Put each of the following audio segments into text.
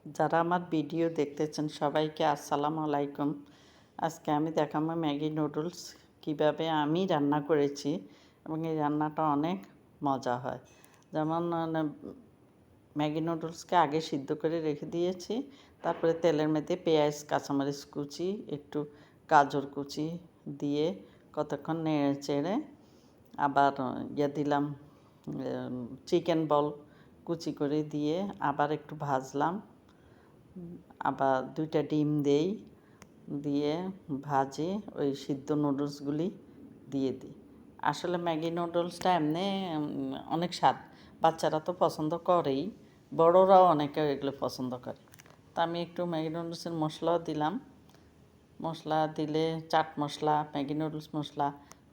যারা আমার ভিডিও দেখতেছেন সবাইকে আসসালামু আলাইকুম। আজকে আমি দেখাবো ম্যাগি নুডলস কিভাবে আমি রান্না করেছি এবং এই রান্নাটা অনেক মজা হয়। যেমন ম্যাগি নুডলসকে আগে সিদ্ধ করে রেখে দিয়েছি, তারপরে তেলের মধ্যে পেঁয়াজ, কাঁচামরিচ কুচি, একটু গাজর কুচি দিয়ে কতক্ষণ নেড়ে চেড়ে আবার দিলাম চিকেন বল কুচি করে দিয়ে আবার একটু ভাজলাম, আবার 2টা ডিম দেই, দিয়ে ভাজি ওই সিদ্ধ নুডলসগুলি দিয়ে দিই। আসলে ম্যাগি নুডলসটা এমনি অনেক স্বাদ, বাচ্চারা তো পছন্দ করেই, বড়রাও অনেকে এগুলো পছন্দ করে। তা আমি একটু ম্যাগি নুডলসের মশলাও দিলাম। মশলা দিলে চাট মশলা, ম্যাগি নুডলস মশলা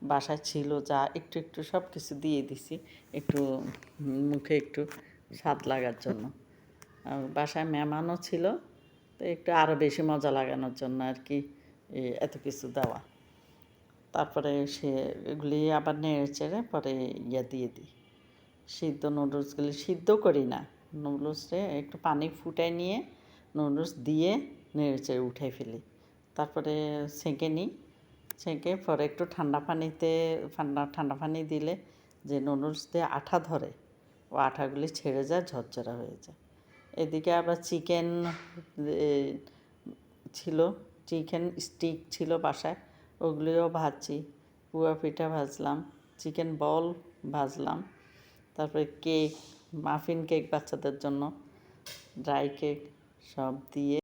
বাসায় ছিল যা একটু একটু সব কিছু দিয়ে দিছি, একটু মুখে একটু স্বাদ লাগার জন্য। বাসায় মেহমানও ছিল, তো একটু আরও বেশি মজা লাগানোর জন্য আর কি এত কিছু দেওয়া। তারপরে এগুলি আবার নেড়ে চেড়ে পরে দিয়ে দিই সিদ্ধ নুডলসগুলি। সিদ্ধ করি না, নুডলসে একটু পানি ফুটাই নিয়ে নুডলস দিয়ে নেড়ে চেড়ে উঠাই ফেলি। তারপরে ছেঁকে নিই, ছেঁকে পরে একটু ঠান্ডা পানি দিলে যে নুডলস দিয়ে আঠা ধরে, ও আঠাগুলি ছেড়ে যায়, ঝরঝরা হয়ে যায়। এদিকে আবার চিকেন ছিল, চিকেন স্টিক ছিল বাসায়, ওগুলিও ভাজছি। পুয়া পিঠা ভাজলাম, চিকেন বল ভাজলাম, তারপরে কেক, মাফিন কেক বাচ্চাদের জন্য, ড্রাই কেক সব দিয়ে